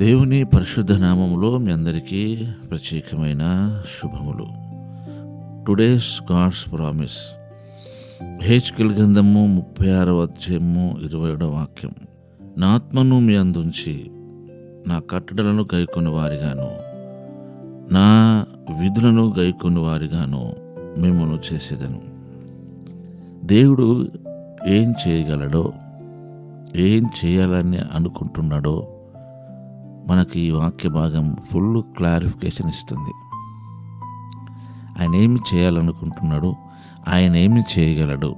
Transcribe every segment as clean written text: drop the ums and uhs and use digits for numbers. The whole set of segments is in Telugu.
దేవుని పరిశుద్ధ నామములో మీ అందరికీ ప్రత్యేకమైన శుభములు. Today's God's promise. హెచ్కెల్ గ్రంథము 36వ అధ్యాయము 27వ వాక్యం. నా ఆత్మను మీ అందుంచి నా కట్టడలను గైకొని వారిగాను నా విధులను గైకొని వారిగాను మిమ్మల్ని చేసేదను. దేవుడు ఏం చేయగలడో, ఏం చేయాలని అనుకుంటున్నాడో మనకి ఈ వాక్య భాగం ఫుల్ క్లారిఫికేషన్ ఇస్తుంది. ఆయన ఏమి చేయాలనుకుంటున్నాడు, ఆయన ఏమి చేయగలడు,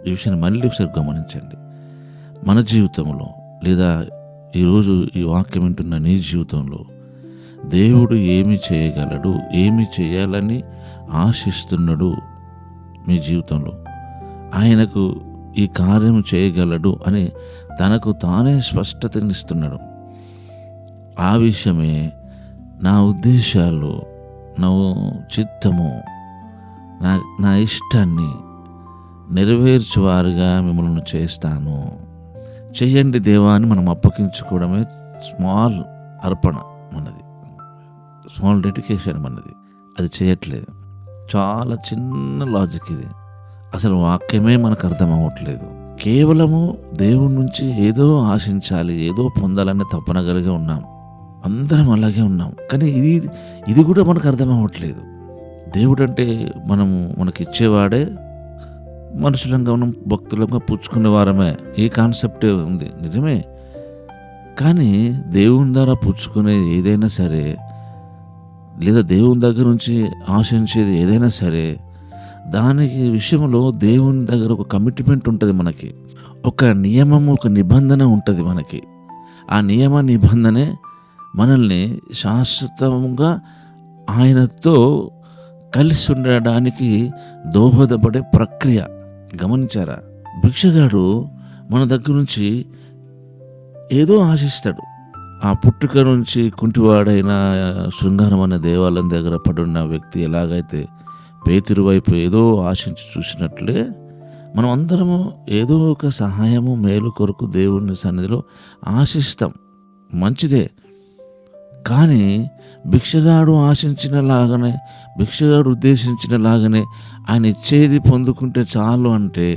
ఈ విషయాన్ని మళ్ళీ ఒకసారి గమనించండి. మన జీవితంలో లేదా ఈరోజు ఈ వాక్యం వింటున్న నీ జీవితంలో దేవుడు ఏమి చేయగలడు, ఏమి చేయాలని ఆశిస్తున్నాడు మీ జీవితంలో, ఆయనకు ఈ కార్యం చేయగలడు అని తనకు తానే స్పష్టతనిస్తున్నాడు. ఆ విషయమే నా ఉద్దేశాలు, నా చిత్తము, నా ఇష్టాన్ని నెరవేర్చువారుగా మిమ్మల్ని చేస్తాను. చెయ్యండి దేవా అని మనం అప్పగించుకోవడమే స్మాల్ అర్పణ మనది, స్మాల్ డెడికేషన్ మనది. అది చేయట్లేదు. చాలా చిన్న లాజిక్ ఇది. అసలు వాక్యమే మనకు అర్థం అవ్వట్లేదు. కేవలము దేవుడి నుంచి ఏదో ఆశించాలి, ఏదో పొందాలనే తపన కలిగి ఉన్నాం. అందరం అలాగే ఉన్నాం. కానీ ఇది కూడా మనకు అర్థం అవ్వట్లేదు. దేవుడు అంటే మనకి ఇచ్చేవాడే, మనుషులంగా మనం భక్తులంగా పుచ్చుకునే వారమే. ఈ కాన్సెప్టే ఉంది, నిజమే. కానీ దేవుని ద్వారా పుచ్చుకునేది ఏదైనా సరే, లేదా దేవుని దగ్గర నుంచి ఆశించేది ఏదైనా సరే, దానికి విషయంలో దేవుని దగ్గర ఒక కమిట్మెంట్ ఉంటుంది. మనకి ఒక నియమము, ఒక నిబంధన ఉంటుంది మనకి. ఆ నియమ నిబంధనే మనల్ని శాశ్వతంగా ఆయనతో కలిసి ఉండడానికి దోహదపడే ప్రక్రియ. గమనించారా? భిక్షగాడు మన దగ్గర నుంచి ఏదో ఆశిస్తాడు. ఆ పుట్టుక నుంచి కుంటివాడైన శృంగారం అనే దేవాలయం దగ్గర పడున్న వ్యక్తి ఎలాగైతే పేతురు వైపు ఏదో ఆశించి చూసినట్లే మనం అందరము ఏదో ఒక సహాయము, మేలు కొరకు దేవుని సన్నిధిలో ఆశిస్తాం. మంచిదే. కానీ భిక్షగాడు ఆశించినలాగానే, భిక్షగాడు ఉద్దేశించినలాగానే ఆయన ఇచ్చేది పొందుకుంటే చాలు అంటే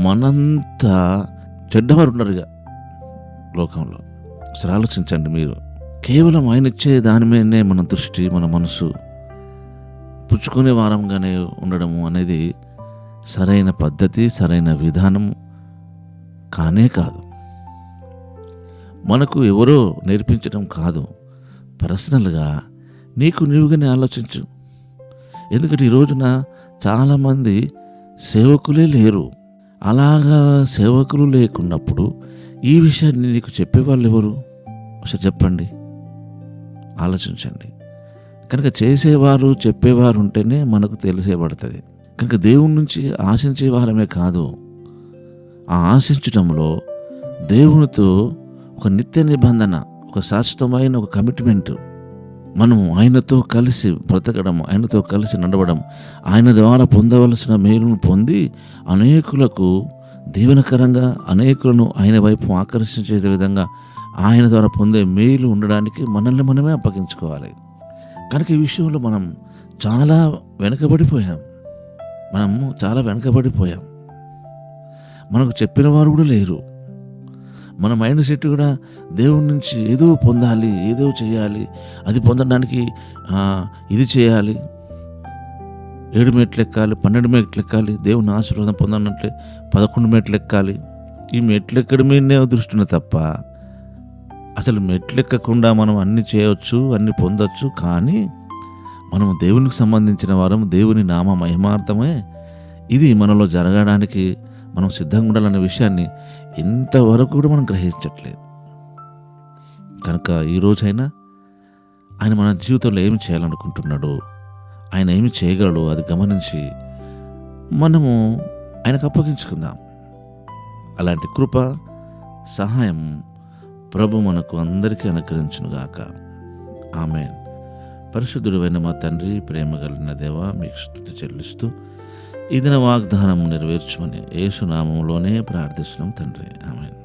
మనంతా చెడ్డవారు ఉన్నారుగా లోకంలో. అసలు ఆలోచించండి మీరు. కేవలం ఆయన ఇచ్చే దాని మీదనే మన దృష్టి, మన మనసు పుచ్చుకునే వారంగానే ఉండడము అనేది సరైన పద్ధతి, సరైన విధానం కానే కాదు. మనకు ఎవరో నేర్పించడం కాదు. పర్సనల్గా నీకు నీవుగానే ఆలోచించు. ఎందుకంటే ఈ రోజున చాలామంది సేవకులే లేరు. అలాగా సేవకులు లేకున్నప్పుడు ఈ విషయాన్ని నీకు చెప్పేవాళ్ళు ఎవరు? ఒకసారి చెప్పండి, ఆలోచించండి. కనుక చేసేవారు, చెప్పేవారు ఉంటేనే మనకు తెలిసేబడుతుంది. కనుక దేవుని నుంచి ఆశించే వారమే కాదు, ఆ ఆశించటంలో దేవునితో ఒక నిత్య నిబంధన, ఒక శాశ్వతమైన ఒక కమిట్మెంట్, మనము ఆయనతో కలిసి బ్రతకడం, ఆయనతో కలిసి నడవడం, ఆయన ద్వారా పొందవలసిన మేలును పొంది అనేకులకు దీవెనకరంగా, అనేకులను ఆయన వైపు ఆకర్షించే విధంగా ఆయన ద్వారా పొందే మేలు ఉండడానికి మనల్ని మనమే అప్పగించుకోవాలి. కనుక ఈ విషయంలో మనం చాలా వెనకబడిపోయాం. మనకు చెప్పిన వారు కూడా లేరు. మన మైండ్ సెట్ కూడా దేవుడి నుంచి ఏదో పొందాలి, ఏదో చేయాలి, అది పొందడానికి ఇది చేయాలి, 7 మెట్లు ఎక్కాలి, 12 మెట్లు ఎక్కాలి, దేవుని ఆశీర్వాదం పొందాలంటే 11 మెట్లు ఎక్కాలి. ఈ మెట్లు ఎక్కడి మీదనే దృష్టిని తప్ప అసలు మెట్లు ఎక్కకుండా మనం అన్ని చేయవచ్చు, అన్ని పొందొచ్చు. కానీ మనము దేవునికి సంబంధించిన వారం, దేవుని నామ మహిమార్థమే ఇది మనలో జరగడానికి మనం సిద్ధంగా ఉండాలనే విషయాన్ని ఇంతవరకు కూడా మనం గ్రహించట్లేదు. కనుక ఈరోజైనా ఆయన మన జీవితంలో ఏమి చేయాలనుకుంటున్నాడో, ఆయన ఏమి చేయగలడో అది గమనించి మనము ఆయనకు అప్పగించుకుందాం. అలాంటి కృప, సహాయం ప్రభు మనకు అందరికీ అనుగ్రహించునుగాక. ఆమేన్. పరిశుద్ధుడైన మా తండ్రి, ప్రేమ కలిగిన దేవా, మీకు స్తుతి చెల్లిస్తూ ఈ దిన వాగ్దానం నెరవేర్చమని యేసు నామములోనే ప్రార్థిస్తున్నాం తండ్రి. ఆమేన్.